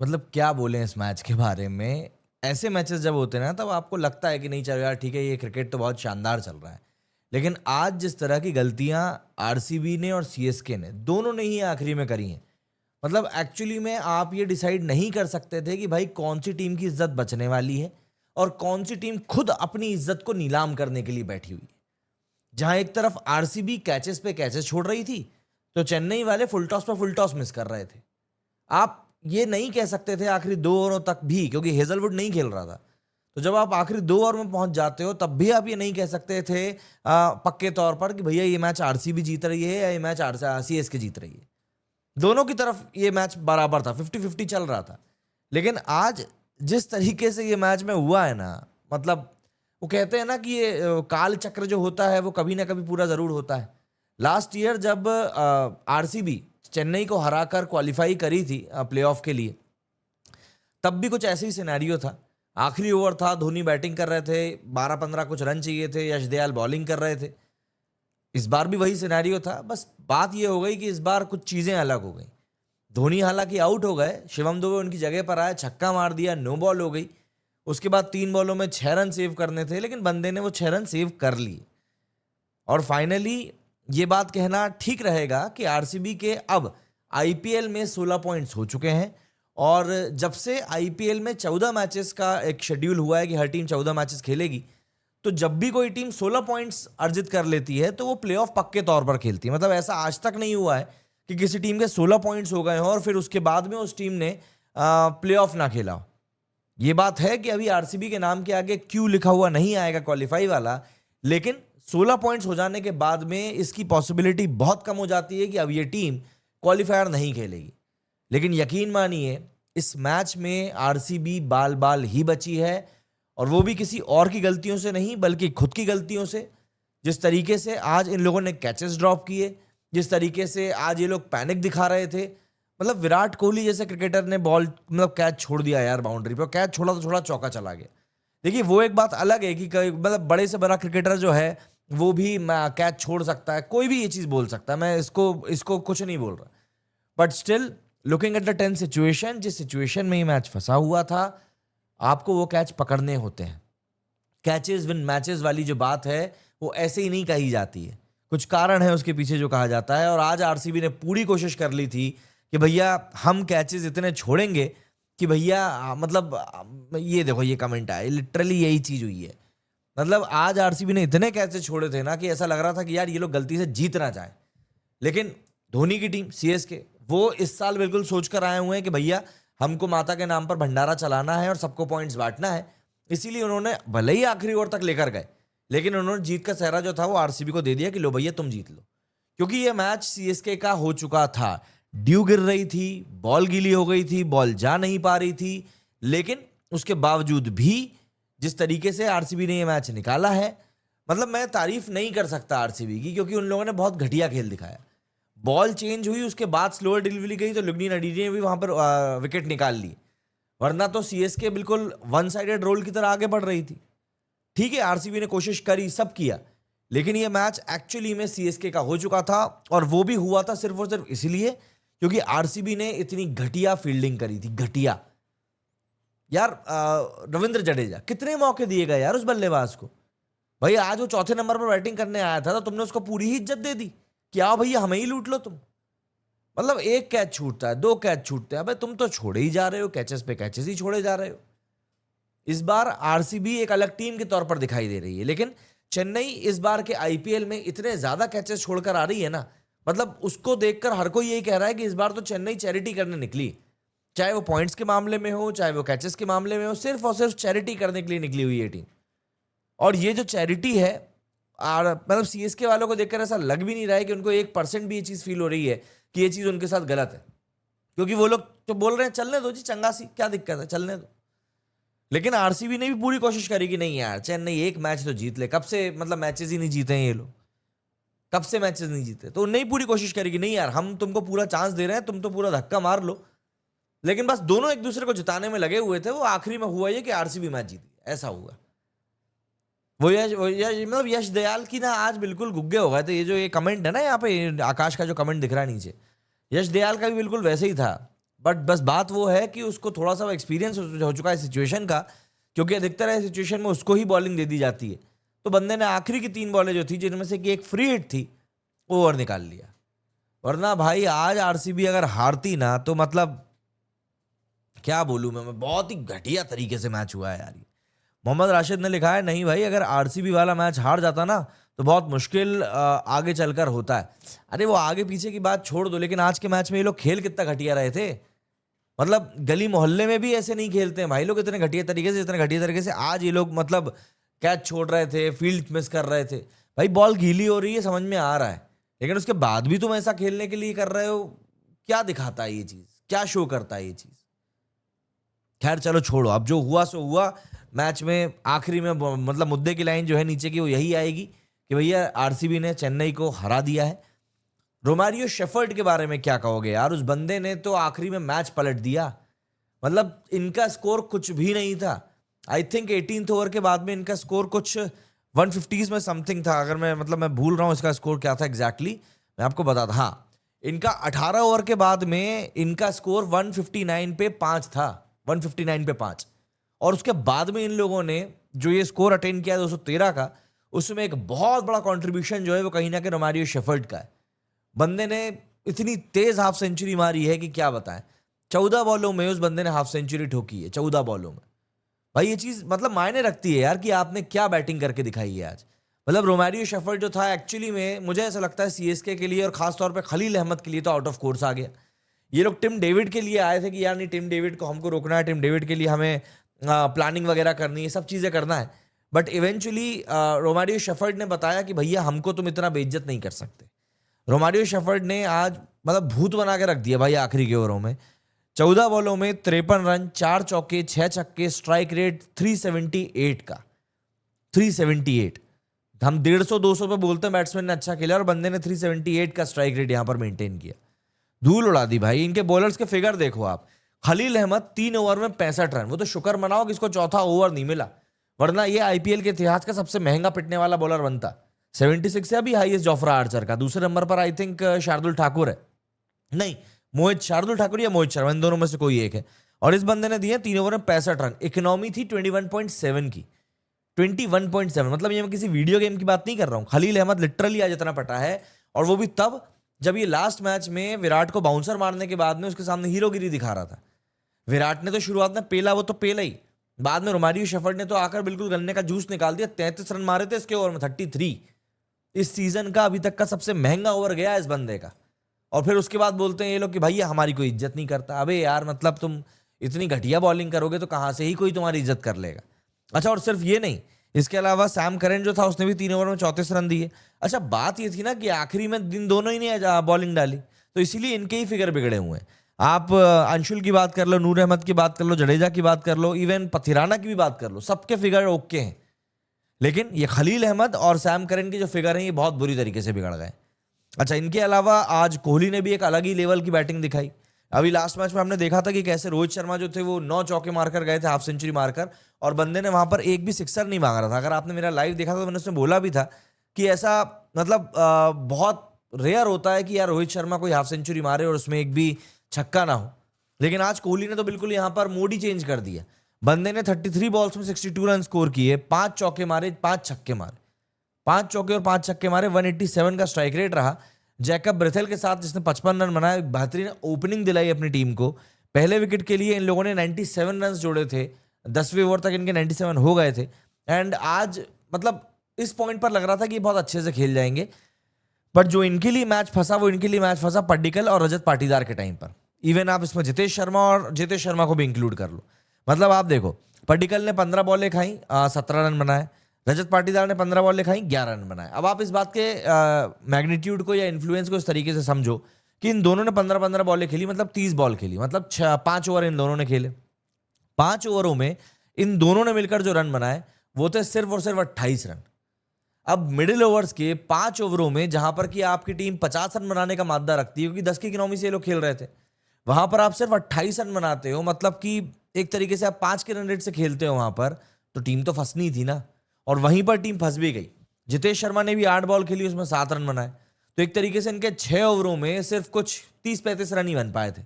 मतलब क्या बोलें इस मैच के बारे में। ऐसे मैचेस जब होते हैं ना तब आपको लगता है कि नहीं चलो यार ठीक है, ये क्रिकेट तो बहुत शानदार चल रहा है। लेकिन आज जिस तरह की गलतियां आरसीबी ने और सीएसके ने दोनों ने ही आखिरी में करी हैं, मतलब एक्चुअली में आप ये डिसाइड नहीं कर सकते थे कि भाई कौन सी टीम की इज्जत बचने वाली है और कौन सी टीम खुद अपनी इज्जत को नीलाम करने के लिए बैठी हुई है। जहां एक तरफ आरसीबी कैचेस पे कैचेस छोड़ रही थी, तो चेन्नई वाले फुल टॉस पे फुल टॉस मिस कर रहे थे। आप ये नहीं कह सकते थे आखिरी 2 ओवरों तक भी, क्योंकि हेजलवुड नहीं खेल रहा था। तो जब आप आखिरी 2 ओवर में पहुंच जाते हो तब भी आप ये नहीं कह सकते थे पक्के तौर पर कि भैया ये मैच आरसीबी जीत रही है या ये मैच सीएसके जीत रही है। दोनों की तरफ ये मैच बराबर था, 50-50 चल रहा था। लेकिन आज जिस तरीके से ये मैच में हुआ है ना, मतलब वो कहते हैं ना कि ये काल चक्र जो होता है वो कभी ना कभी पूरा जरूर होता है। लास्ट ईयर जब आरसीबी चेन्नई को हराकर क्वालिफाई करी थी प्लेऑफ के लिए, तब भी कुछ ऐसे ही सिनेरियो था। आखिरी ओवर था, धोनी बैटिंग कर रहे थे, 12-15 कुछ रन चाहिए थे, यश दयाल बॉलिंग कर रहे थे। इस बार भी वही सिनेरियो था, बस बात यह हो गई कि इस बार कुछ चीजें अलग हो गई। धोनी हालांकि आउट हो गए, शिवम दुबे उनकी जगह पर आए, छक्का मार दिया, नो बॉल हो गई। उसके बाद 3 बॉलों में 6 रन सेव करने थे, लेकिन बंदे ने वो 6 रन सेव कर लिए। और फाइनली ये बात कहना ठीक रहेगा कि आरसीबी के अब आईपीएल में 16 पॉइंट्स हो चुके हैं। और जब से आईपीएल में 14 मैचेस का एक शेड्यूल हुआ है कि हर टीम 14 मैचेस खेलेगी, तो जब भी कोई टीम 16 पॉइंट्स अर्जित कर लेती है तो वो प्लेऑफ पक्के तौर पर खेलती है। मतलब ऐसा आज तक नहीं हुआ है कि किसी टीम के 16 पॉइंट्स हो गए हों और फिर उसके बाद में उस टीम ने प्लेऑफ ना खेला हो। ये बात है कि अभी आरसीबी के नाम के आगे क्यू लिखा हुआ नहीं आएगा क्वालिफाई वाला, लेकिन 16 पॉइंट्स हो जाने के बाद में इसकी पॉसिबिलिटी बहुत कम हो जाती है कि अब ये टीम क्वालिफायर नहीं खेलेगी। लेकिन यकीन मानिए इस मैच में आरसीबी बाल बाल ही बची है, और वो भी किसी और की गलतियों से नहीं बल्कि खुद की गलतियों से। जिस तरीके से आज इन लोगों ने कैचेस ड्रॉप किए, जिस तरीके से आज ये लोग पैनिक दिखा रहे थे, मतलब विराट कोहली जैसे क्रिकेटर ने बॉल मतलब कैच छोड़ दिया यार, बाउंड्री पर कैच छोड़ा तो छोड़ा, चौका चला गया। देखिए वो एक बात अलग है कि मतलब बड़े से बड़ा क्रिकेटर जो है वो भी कैच छोड़ सकता है, कोई भी ये चीज बोल सकता है, मैं इसको इसको कुछ नहीं बोल रहा। But still looking at the 10 situation, जिस सिचुएशन में ये मैच फंसा हुआ था, आपको वो कैच पकड़ने होते हैं। कैचेस विन मैचेस वाली जो बात है वो ऐसे ही नहीं कही जाती है, कुछ कारण है उसके पीछे जो कहा जाता है। और आज आरसीबी ने पूरी कोशिश कर ली थी कि भैया हम कैचेस इतने छोड़ेंगे कि भैया ये देखो ये कमेंट आया, लिटरली यही चीज हुई है। मतलब आज आरसीबी ने इतने कैचेस छोड़े थे ना कि ऐसा लग रहा था कि यार ये लोग गलती से जीत ना जाए। लेकिन धोनी की टीम सीएसके, वो इस साल बिल्कुल सोच कर आए हुए हैं कि भैया हमको माता के नाम पर भंडारा चलाना है और सबको पॉइंट्स बांटना है। इसीलिए उन्होंने भले ही आखिरी ओवर तक लेकर गए, लेकिन उन्होंने जीत का सहरा जो था वो आरसीबी को दे दिया कि लो भैया तुम जीत लो। क्योंकि ये मैच सीएसके का हो चुका था, ड्यू गिर रही थी, बॉल गीली हो गई थी, बॉल जा नहीं पा रही थी। लेकिन उसके बावजूद भी जिस तरीके से आरसीबी ने ये मैच निकाला है, मतलब मैं तारीफ नहीं कर सकता आरसीबी की, क्योंकि उन लोगों ने बहुत घटिया खेल दिखाया। बॉल चेंज हुई, उसके बाद स्लोअर डिलीवरी गई तो लुग्नी नडीजी ने भी वहां पर विकेट निकाल ली, वरना तो सीएसके बिल्कुल वन साइडेड रोल की तरह आगे बढ़ रही थी। ठीक है आरसीबी ने कोशिश करी, सब किया, लेकिन ये मैच एक्चुअली में सीएसके का हो चुका था। और वो भी हुआ था सिर्फ और सिर्फ इसलिए क्योंकि आरसीबी ने इतनी घटिया फील्डिंग करी थी, घटिया। यार रविंद्र जडेजा कितने मौके दिए गए यार उस बल्लेबाज को। भाई आज वो चौथे नंबर पर बैटिंग करने आया था तो तुमने उसको पूरी ही इज्जत दे दी कि आओ भैया हमें ही लूट लो तुम। मतलब एक कैच छूटता है, 2 कैच छूटते हैं, अबे तुम तो छोड़े ही जा रहे हो, कैचेस पे कैचेस ही छोड़े जा रहे हो। इस बार आरसीबी एक अलग टीम के तौर पर दिखाई दे रही है, लेकिन चेन्नई इस बार के आईपीएल में इतने ज्यादा कैचेस छोड़कर आ रही है ना, मतलब उसको देखकर हर कोई यही कह रहा है कि इस बार तो चेन्नई चैरिटी करने निकली। चाहे वो पॉइंट्स के मामले में हो, चाहे वो कैचेस के मामले में हो, सिर्फ और सिर्फ चैरिटी करने के लिए निकली हुई है टीम। और ये जो चैरिटी है, और मतलब सीएसके वालों को देखकर ऐसा लग भी नहीं रहा है कि उनको 1% भी ये चीज फील हो रही है कि ये चीज उनके साथ गलत है। क्योंकि वो लोग तो बोल रहे हैं चलने दो जी, चंगा सी क्या दिक्कत है, चलने दो। लेकिन आरसीबी ने भी पूरी कोशिश करी कि नहीं यार चेन्नई एक मैच तो जीत ले, कब से मतलब मैचेस ही नहीं जीते हैं ये लोग, कब से मैचेस नहीं जीते। तो उन्होंने ही पूरी कोशिश करी कि नहीं यार हम तुमको पूरा चांस दे रहे हैं, तुम तो पूरा धक्का मार लो। लेकिन बस दोनों एक दूसरे को जिताने में लगे हुए थे। वो आखिरी में हुआ ये कि आरसीबी मैच जीती, ऐसा हुआ। मतलब यश दयाल की ना आज बिल्कुल गुग्गे हो गए थे। ये जो ये कमेंट है ना यहाँ पे, आकाश का जो कमेंट दिख रहा है नीचे, यश दयाल का भी बिल्कुल वैसे ही था। बट बस बात वो है कि उसको थोड़ा सा एक्सपीरियंस हो चुका है सिचुएशन का, क्योंकि अधिकतर ऐसी सिचुएशन में उसको ही बॉलिंग दे दी जाती है। तो बंदे ने आखिरी की 3 बॉलें जो थी, जिनमें से कि एक फ्री हिट थी, ओवर निकाल लिया। वरना भाई आज आरसीबी अगर हारती ना, तो मतलब क्या बोलूं मैं बहुत ही घटिया तरीके से मैच हुआ है यार। मोहम्मद राशिद ने लिखा है, नहीं भाई अगर आरसीबी वाला मैच हार जाता ना तो बहुत मुश्किल आगे चलकर होता है। अरे वो आगे पीछे की बात छोड़ दो, लेकिन आज के मैच में ये लोग खेल कितना घटिया रहे थे। मतलब गली मोहल्ले में भी ऐसे नहीं खेलते हैं भाई लोग इतने घटिया तरीके से, इतने घटिया तरीके से आज ये लोग मतलब कैच छोड़ रहे थे, फील्ड मिस कर रहे थे। भाई बॉल गीली हो रही है, समझ में आ रहा है, लेकिन उसके बाद भी तुम ऐसा खेलने के लिए कर रहे हो। क्या दिखाता है ये चीज, क्या शो करता है ये चीज। खैर चलो छोड़ो, अब जो हुआ सो हुआ। मैच में आखिरी में मतलब मुद्दे की लाइन जो है नीचे की, वो यही आएगी कि भैया आरसीबी ने चेन्नई को हरा दिया है। रोमारियो शेफर्ड के बारे में क्या कहोगे यार? उस बंदे ने तो आखिरी में मैच पलट दिया। मतलब इनका स्कोर कुछ भी नहीं था। आई थिंक 18th ओवर के बाद में इनका स्कोर कुछ 150s में समथिंग था। अगर मैं भूल रहा हूं इसका स्कोर क्या था एग्जैक्टली, मैं आपको बताता। हाँ, इनका 18 ओवर के बाद में इनका स्कोर 159 पे 5 था, 159 पे 5। और उसके बाद में इन लोगों ने जो ये स्कोर अटेन किया 213 का, उसमें एक बहुत बड़ा कंट्रीब्यूशन जो है वो कहीं ना कहीं रोमारियो शेफर्ड का है। बंदे ने इतनी तेज हाफ सेंचुरी मारी है कि क्या बताएं। 14 बॉलों में उस बंदे ने हाफ सेंचुरी ठोकी है, 14 बॉलों में। भाई ये चीज मतलब मायने रखती है यार कि आपने क्या बैटिंग करके दिखाई है आज। मतलब रोमारियो शेफर्ड जो था एक्चुअली में, मुझे ऐसा लगता है सीएसके के लिए और खासतौर पे खलील अहमद के लिए तो आउट ऑफ कोर्स आ गया। ये लोग टिम डेविड के लिए आए थे कि यार नहीं, टिम डेविड को हमको रोकना है, टिम डेविड के लिए हमें प्लानिंग वगैरह करनी है, सब चीजें करना है। बट इवेंचुअली रोमारियो शेफर्ड ने बताया कि भैया हमको तुम इतना बेइज्जत नहीं कर सकते। रोमारियो शेफर्ड ने आज मतलब भूत बना के रख दिया भाई आखिरी के ओवरों में। 14 बॉलों में 53 रन, 4 चौके, 6 छक्के, स्ट्राइक रेट 378 का, 378। हम 150-200 पे बोलते हैं बैट्समैन ने अच्छा खेला, और बंदे ने 378 का स्ट्राइक रेट यहां पर मेंटेन किया। धूल उड़ा दी भाई। इनके बॉलर्स के फिगर देखो आप। खलील अहमद 3 ओवर में 65 रन, वो तो शुक्र मनाओ कि इसको चौथा ओवर नहीं मिला, वरना ये आईपीएल के इतिहास का सबसे महंगा पिटने वाला बॉलर बनता। 76 से अभी हाईएस्ट जोफ्रा आर्चर का। दूसरे नंबर पर आई थिंक शार्दुल ठाकुर है, नहीं मोहित, शार्दुल ठाकुर या मोहित शर्मा, इन दोनों में से कोई एक है। और इस बंदे ने दिए 3 ओवर में 65 रन। इकोनॉमी थी 21.7 की, 21.7। मतलब ये मैं किसी वीडियो गेम की बात नहीं कर रहा हूं। खलील अहमद लिटरली आज इतना पटा है, और वो भी तब जब ये लास्ट मैच में विराट को बाउंसर मारने के बाद में उसके सामने हीरोगिरी दिखा रहा था। विराट ने तो शुरुआत में पेला, वो तो पेला ही। बाद में रोमारियो शेफर्ड ने तो आकर बिल्कुल गन्ने का जूस निकाल दिया। 33 रन मारे थे इसके ओवर में, 33। इस सीजन का अभी तक का सबसे महंगा ओवर गया इस बंदे का। और फिर उसके बाद बोलते हैं ये लोग कि भैया हमारी कोई इज्जत नहीं करता। अबे यार मतलब तुम इतनी घटिया बॉलिंग करोगे तो कहां से ही कोई तुम्हारी इज्जत कर लेगा। अच्छा, और सिर्फ ये नहीं, इसके अलावा सैम करन जो था उसने भी 3 ओवर में 34 रन दिए। अच्छा, बात ये थी ना कि आखिरी में दिन दोनों ही ने बॉलिंग डाली, तो इसीलिए इनके ही फिगर बिगड़े हुए हैं। आप अंशुल की बात कर लो, नूर अहमद की बात कर लो, जडेजा की बात कर लो, इवन पथिराना की भी बात कर लो, सबके फिगर ओके हैं। लेकिन ये खलील अहमद और सैम करन के जो फिगर हैं ये बहुत बुरी तरीके से बिगड़ गए। अच्छा, इनके अलावा आज कोहली ने भी एक अलग ही लेवल की बैटिंग दिखाई। अभी लास्ट मैच में हमने देखा था कि कैसे रोहित शर्मा जो थे वो 9 चौके मारकर गए थे, हाफ सेंचुरी मारकर, और बंदे ने वहां पर एक भी सिक्सर नहीं मांग रहा था। अगर आपने मेरा लाइव देखा तो मैंने उसमें बोला भी था कि ऐसा मतलब बहुत रेयर होता है कि यार रोहित शर्मा कोई हाफ सेंचुरी मारे और उसमें एक भी छक्का ना हो। लेकिन आज कोहली ने तो बिल्कुल यहां पर मोड ही चेंज कर दिया। बंदे ने 33 बॉल्स में 62 रन स्कोर किए, 5 चौके मारे, 5 छक्के मारे, 5 चौके और 5 छक्के मारे, 187 का स्ट्राइक रेट रहा। जैकब ब्रेथेल के साथ जिसने 55 रन बनाए, बेहतरीन ओपनिंग दिलाई अपनी टीम को। पहले विकेट के लिए इन लोगों ने 97 रन जोड़े थे, 10वें ओवर तक इनके 97 हो गए थे। एंड आज मतलब इस पॉइंट पर लग रहा था कि बहुत अच्छे से खेल जाएंगे, बट जो इनके लिए मैच फंसा वो इनके लिए मैच फंसा पड्डीकल और रजत पाटीदार के टाइम पर। इवन आप इसमें जितेश शर्मा को भी इंक्लूड कर लो। मतलब आप देखो, पड्डीकल ने 15 बॉलें खाई, 17 रन बनाए। रजत पाटीदार ने 15 बॉलें खाई, 11 रन बनाए। अब आप इस बात के मैग्नीट्यूड को या इन्फ्लुएंस को इस तरीके से समझो कि इन दोनों ने 15-15 बॉलें खेली, मतलब 30 बॉल खेली, मतलब 5 ओवर इन दोनों ने खेले। 5 ओवरों में इन दोनों ने मिलकर जो रन बनाए वो थे सिर्फ और सिर्फ 28 रन। अब मिडिल ओवर्स के 5 ओवरों में जहां पर कि आपकी टीम 50 रन बनाने का मादा रखती है, क्योंकि 10 की इकोनॉमी से ये लोग खेल रहे थे, वहां पर आप सिर्फ 28 रन बनाते हो। मतलब कि एक तरीके से आप 5 के रन रेट से खेलते हो वहां पर, तो टीम तो फंसनी थी ना, और वहीं पर टीम फंस भी गई। जितेश शर्मा ने भी 8 बॉल खेली, उसमें 7 रन बनाए। तो एक तरीके से इनके 6 ओवरों में सिर्फ कुछ 30-35 रन ही बन पाए थे।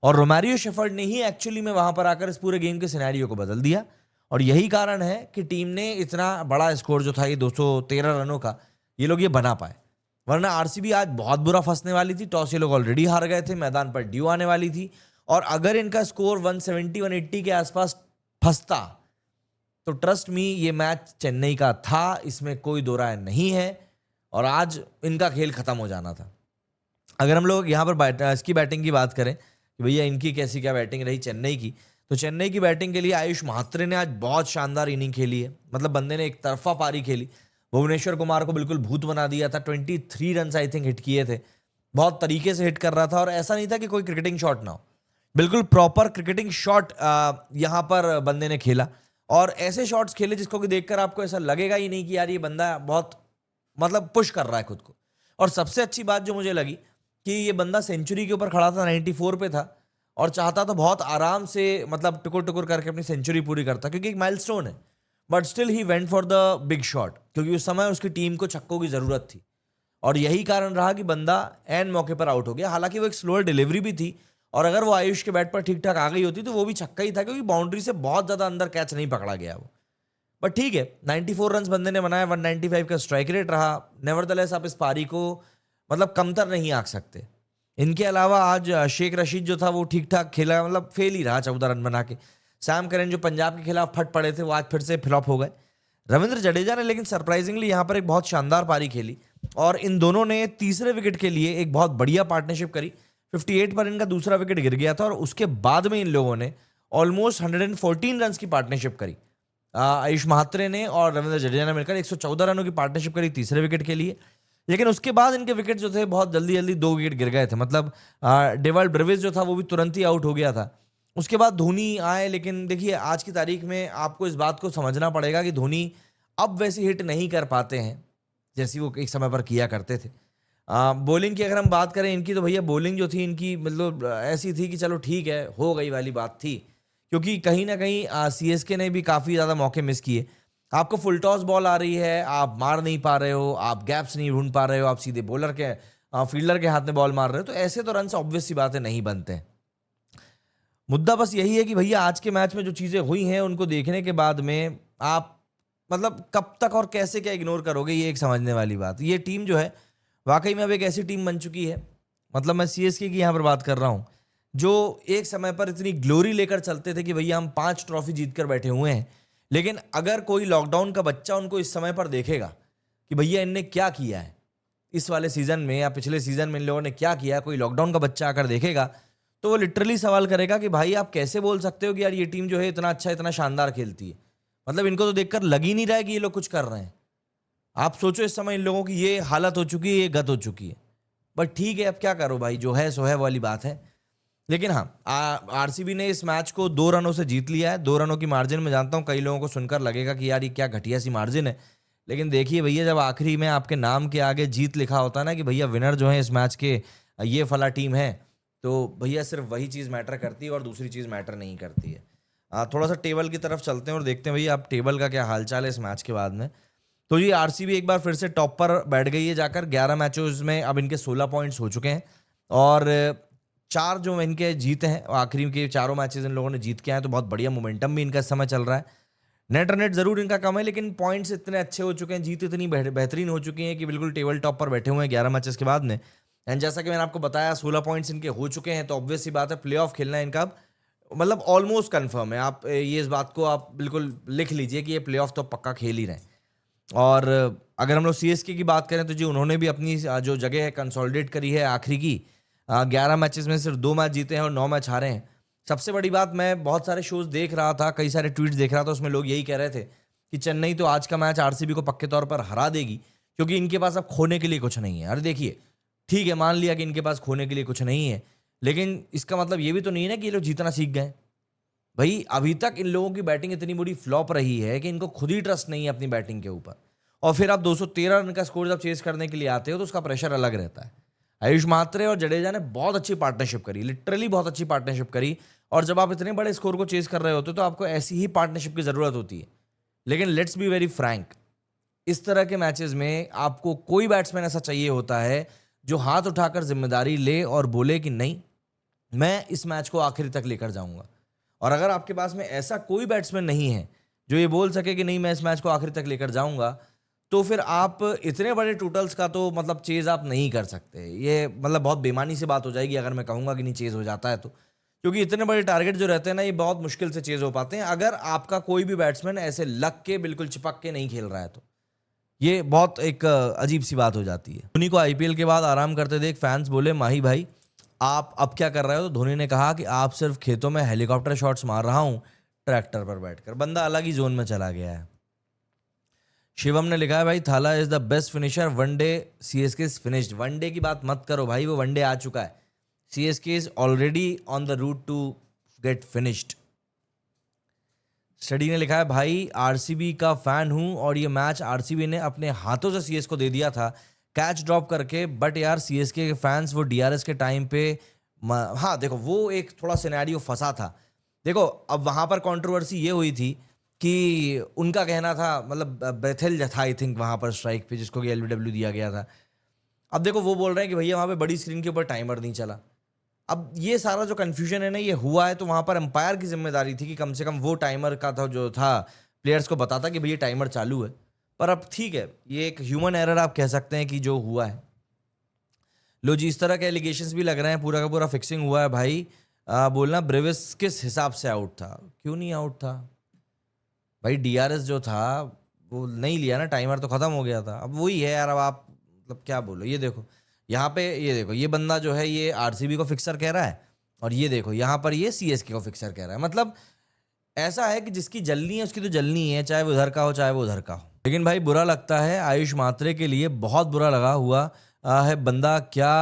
और रोमारियो शेफर्ड ने ही एक्चुअली में वहां पर आकर इस पूरे गेम के सिनेरियो को बदल दिया। और यही कारण है कि टीम ने इतना बड़ा स्कोर जो था ये 213 रनों का, ये लोग ये बना पाए। वरना आरसीबी आज बहुत बुरा फंसने वाली थी। टॉस ये लोग ऑलरेडी हार गए थे, मैदान पर ड्यू आने वाली थी, और अगर इनका स्कोर 170-180 के आसपास फंसता तो ट्रस्ट मी ये मैच चेन्नई का था, इसमें कोई दो राय नहीं है, और आज इनका खेल खत्म हो जाना था। अगर हम लोग यहाँ पर इसकी बैटिंग की बात करें कि भैया इनकी कैसी क्या बैटिंग रही चेन्नई की, तो चेन्नई की बैटिंग के लिए आयुष महात्रे ने आज बहुत शानदार इनिंग खेली है। मतलब बंदे ने एक तरफा पारी खेली, भुवनेश्वर कुमार को बिल्कुल भूत बना दिया था। 23 रन आई थिंक हिट किए थे, बहुत तरीके से हिट कर रहा था, और ऐसा नहीं था कि कोई क्रिकेटिंग शॉट ना हो, बिल्कुल प्रॉपर क्रिकेटिंग शॉट यहाँ पर बंदे ने खेला। और ऐसे शॉट्स खेले जिसको कि देखकर आपको ऐसा लगेगा ही नहीं कि यार ये बंदा बहुत मतलब पुश कर रहा है खुद को। और सबसे अच्छी बात जो मुझे लगी कि ये बंदा सेंचुरी के ऊपर खड़ा था, 94 पे था, और चाहता था बहुत आराम से मतलब टुकुर टुकुर करके अपनी सेंचुरी पूरी करता, क्योंकि एक माइलस्टोन है। But still he went for the big shot, क्योंकि उस समय उसकी टीम को छक्कों की जरूरत थी, और यही कारण रहा कि बंदा एन मौके पर आउट हो गया। हालांकि वो एक स्लोअर डिलीवरी भी थी, और अगर वो आयुष के बैट पर ठीक ठाक आ गई होती तो वो भी छक्का ही था, क्योंकि बाउंड्री से बहुत ज्यादा अंदर कैच नहीं पकड़ा गया वो। बट ठीक है, 94 रन बंदे ने बनाया, 195 का स्ट्राइक रेट रहा। नेवरदलेस आप इस पारी को मतलब कमतर नहीं आंक सकते। इनके अलावा आज शेख रशीद जो था वो ठीक ठाक खेला, मतलब फेल ही रहा 14 रन बना के। सैम करन जो पंजाब के खिलाफ फट पड़े थे वो आज फिर से फ्लॉप हो गए। रविंद्र जडेजा ने लेकिन सरप्राइजिंगली यहाँ पर एक बहुत शानदार पारी खेली, और इन दोनों ने तीसरे विकेट के लिए एक बहुत बढ़िया पार्टनरशिप करी। 58 पर इनका दूसरा विकेट गिर गया था, और उसके बाद में इन लोगों ने ऑलमोस्ट 114 रन की पार्टनरशिप करी। आयुष महात्रे ने और रविंद्र जडेजा ने मिलकर 114 रनों की पार्टनरशिप करी तीसरे विकेट के लिए। लेकिन उसके बाद इनके विकेट जो थे बहुत जल्दी जल्दी 2 विकेट गिर गए थे। मतलब डेवाल्ड ब्रेविस जो था वो भी तुरंत ही आउट हो गया था। उसके बाद धोनी आए, लेकिन देखिए आज की तारीख में आपको इस बात को समझना पड़ेगा कि धोनी अब वैसी हिट नहीं कर पाते हैं जैसी वो एक समय पर किया करते थे। बॉलिंग की अगर हम बात करें इनकी, तो भैया बॉलिंग जो थी इनकी मतलब ऐसी थी कि चलो ठीक है हो गई वाली बात थी, क्योंकि कहीं ना कहीं सीएसके ने भी काफ़ी ज़्यादा मौके मिस किए। आपको फुल टॉस बॉल आ रही है, आप मार नहीं पा रहे हो, आप गैप्स नहीं ढूंढ पा रहे हो, आप सीधे बॉलर के फील्डर के हाथ में बॉल मार रहे हो, तो ऐसे तो रन ऑब्वियस सी बातें नहीं बनते हैं। मुद्दा बस यही है कि भैया आज के मैच में जो चीज़ें हुई हैं उनको देखने के बाद में आप मतलब कब तक और कैसे क्या इग्नोर करोगे, ये एक समझने वाली बात। ये टीम जो है वाकई में अब एक ऐसी टीम बन चुकी है, मतलब मैं सीएसके की यहाँ पर बात कर रहा हूँ, जो एक समय पर इतनी ग्लोरी लेकर चलते थे कि भैया हम 5 ट्रॉफी जीत कर बैठे हुए हैं। लेकिन अगर कोई लॉकडाउन का बच्चा उनको इस समय पर देखेगा कि भैया इनने क्या किया है इस वाले सीजन में या पिछले सीजन में इन लोगों ने क्या किया, कोई लॉकडाउन का बच्चा आकर देखेगा तो वो लिटरली सवाल करेगा कि भाई आप कैसे बोल सकते हो कि यार ये टीम जो है इतना अच्छा इतना शानदार खेलती है। मतलब इनको तो देखकर लग ही नहीं रहा है कि ये लोग कुछ कर रहे हैं। आप सोचो इस समय इन लोगों की ये हालत हो चुकी है, ये गत हो चुकी है। बट ठीक है, अब क्या करो भाई, जो है सो है वाली बात है। लेकिन हाँ, आरसीबी ने इस मैच को 2 रनों से जीत लिया है, 2 रनों की मार्जिन में। जानता हूँ कई लोगों को सुनकर लगेगा कि यार ये क्या घटिया सी मार्जिन है, लेकिन देखिए भैया जब आखिरी में आपके नाम के आगे जीत लिखा होता है ना कि भैया विनर जो है इस मैच के ये फला टीम है, तो भैया सिर्फ वही चीज़ मैटर करती है और दूसरी चीज़ मैटर नहीं करती है। थोड़ा सा टेबल की तरफ चलते हैं और देखते हैं भैया अब टेबल का क्या हालचाल है इस मैच के बाद में। तो ये आरसीबी एक बार फिर से टॉप पर बैठ गई है जाकर। 11 मैचों में अब इनके 16 पॉइंट्स हो चुके हैं, और 4 जो इनके जीते हैं आखिरी के 4 मैचेस इन लोगों ने जीत के आए, तो बहुत बढ़िया मोमेंटम भी इनका इस समय चल रहा है। नेट रन रेट जरूर इनका कम है, लेकिन पॉइंट्स इतने अच्छे हो चुके हैं, जीत इतनी बेहतरीन हो चुकी है कि बिल्कुल टेबल टॉप पर बैठे हुए हैं 11 मैचेस के बाद में। एंड जैसा कि मैंने आपको बताया 16 पॉइंट्स इनके हो चुके हैं, तो ऑब्वियस सी बात है प्ले ऑफ खेलना इनका मतलब ऑलमोस्ट कन्फर्म है। आप ये इस बात को आप बिल्कुल लिख लीजिए कि ये प्ले ऑफ तो पक्का खेल ही रहे हैं। और अगर हम लोग सीएसके की बात करें तो जी उन्होंने भी अपनी जो जगह है कंसोलिडेट करी है आखिरी की। 11 मैचेस में सिर्फ 2 मैच जीते हैं और 9 मैच हारे हैं। सबसे बड़ी बात, मैं बहुत सारे शोज देख रहा था, कई सारे ट्वीट्स देख रहा था, उसमें लोग यही कह रहे थे कि चेन्नई तो आज का मैच आरसीबी को पक्के तौर पर हरा देगी, क्योंकि इनके पास अब खोने के लिए कुछ नहीं है। अरे देखिए, ठीक है मान लिया कि इनके पास खोने के लिए कुछ नहीं है, लेकिन इसका मतलब ये भी तो नहीं है ना कि ये लोग जीतना सीख गए। भाई अभी तक इन लोगों की बैटिंग इतनी बुरी फ्लॉप रही है कि इनको खुद ही ट्रस्ट नहीं है अपनी बैटिंग के ऊपर, और फिर आप 213 रन का स्कोर जब चेस करने के लिए आते हो तो उसका प्रेशर अलग रहता है। आयुष महात्रे और जडेजा ने बहुत अच्छी पार्टनरशिप करी, लिटरली बहुत अच्छी पार्टनरशिप करी, और जब आप इतने बड़े स्कोर को चेस कर रहे होते हो तो आपको ऐसी ही पार्टनरशिप की जरूरत होती है। लेकिन लेट्स बी वेरी फ्रैंक, इस तरह के मैचेस में आपको कोई बैट्समैन ऐसा चाहिए होता है जो हाथ उठाकर जिम्मेदारी ले और बोले कि नहीं मैं इस मैच को आखिरी तक लेकर जाऊंगा। और अगर आपके पास में ऐसा कोई बैट्समैन नहीं है जो ये बोल सके कि नहीं मैं इस मैच को आखिरी तक लेकर जाऊंगा, तो फिर आप इतने बड़े टोटल्स का तो मतलब चेज आप नहीं कर सकते। ये मतलब बहुत बेमानी से बात हो जाएगी अगर मैं कहूंगा कि नहीं चेज हो जाता है तो, क्योंकि इतने बड़े टारगेट जो रहते हैं ना ये बहुत मुश्किल से चेज हो पाते हैं अगर आपका कोई भी बैट्समैन ऐसे लग के बिल्कुल चिपक के नहीं खेल रहा है तो। ये बहुत एक अजीब सी बात हो जाती है। धोनी को आईपीएल के बाद आराम करते देख फैंस बोले माही भाई आप अब क्या कर रहे हो, तो धोनी ने कहा कि आप सिर्फ खेतों में हेलीकॉप्टर शॉट्स मार रहा हूं ट्रैक्टर पर बैठकर। बंदा अलग ही जोन में चला गया है। शिवम ने लिखा है भाई थाला is the best finisher, one day CSK is finished. One day की बात मत करो भाई, वो वनडे आ चुका है। CSK is already on the route to get finished. Study ने लिखा है भाई आरसीबी का फैन हूं और ये मैच आरसीबी ने अपने हाथों से सीएस को दे दिया था कैच ड्रॉप करके, बट यार सीएसके के फैंस वो डीआरएस के टाइम पे हाँ देखो वो एक थोड़ा सिनेरियो फंसा था। देखो अब वहां पर कंट्रोवर्सी ये हुई थी कि उनका कहना था मतलब बेथेल था आई थिंक वहां पर स्ट्राइक पे जिसको कि एलबीडब्ल्यू दिया गया था। अब देखो वो बोल रहे हैं कि भैया वहां पे बड़ी स्क्रीन के ऊपर टाइमर नहीं चला। अब ये सारा जो कन्फ्यूजन है ना ये हुआ है तो वहां पर अंपायर की जिम्मेदारी थी कि कम से कम वो टाइमर का था जो था प्लेयर्स को बताता कि भैया टाइमर चालू है। पर अब ठीक है ये एक ह्यूमन एरर आप कह सकते हैं कि जो हुआ है। लो जी इस तरह के एलिगेशंस भी लग रहे हैं, पूरा का पूरा फिक्सिंग हुआ है भाई। बोलना ब्रेविस किस हिसाब से आउट था, क्यों नहीं आउट था भाई, डीआरएस जो था वो नहीं लिया ना, टाइमर तो खत्म हो गया था। अब वही है यार, अब आप मतलब क्या बोलो। ये देखो यहाँ पे ये देखो ये बंदा जो है ये आरसीबी को फिक्सर कह रहा है और ये देखो यहाँ पर ये सीएसके को फिक्सर कह रहा है। मतलब ऐसा है कि जिसकी जलनी है उसकी तो जलनी है, चाहे वो उधर का हो चाहे वो उधर का हो। लेकिन भाई बुरा लगता है आयुष मात्रे के लिए, बहुत बुरा लगा हुआ है। बंदा क्या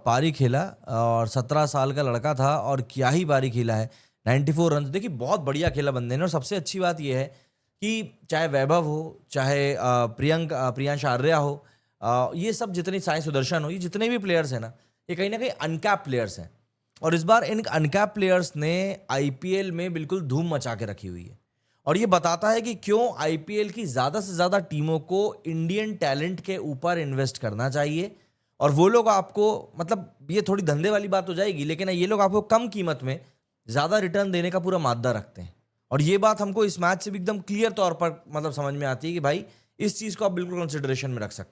पारी खेला और 17 साल का लड़का था और क्या ही पारी खेला है। 94 रन देखिए बहुत बढ़िया खेला बंदे ने। और सबसे अच्छी बात यह है कि चाहे वैभव हो चाहे प्रियांश आर्या हो, ये सब जितनी साई सुदर्शन हो, ये जितने भी प्लेयर्स हैं ना ये कहीं ना कहीं अनकैप प्लेयर्स हैं। और इस बार इन अनकैप प्लेयर्स ने आईपीएल में बिल्कुल धूम मचा के रखी हुई है। और ये बताता है कि क्यों आईपीएल की ज़्यादा से ज़्यादा टीमों को इंडियन टैलेंट के ऊपर इन्वेस्ट करना चाहिए। और वो लोग आपको मतलब ये थोड़ी धंधे वाली बात हो जाएगी लेकिन ये लोग आपको कम कीमत में ज़्यादा रिटर्न देने का पूरा मादा रखते हैं। और ये बात हमको इस मैच से भी एकदम क्लियर तौर पर मतलब समझ में आती है कि भाई इस चीज़ को आप बिल्कुल कंसिडरेशन में रख सकते हैं।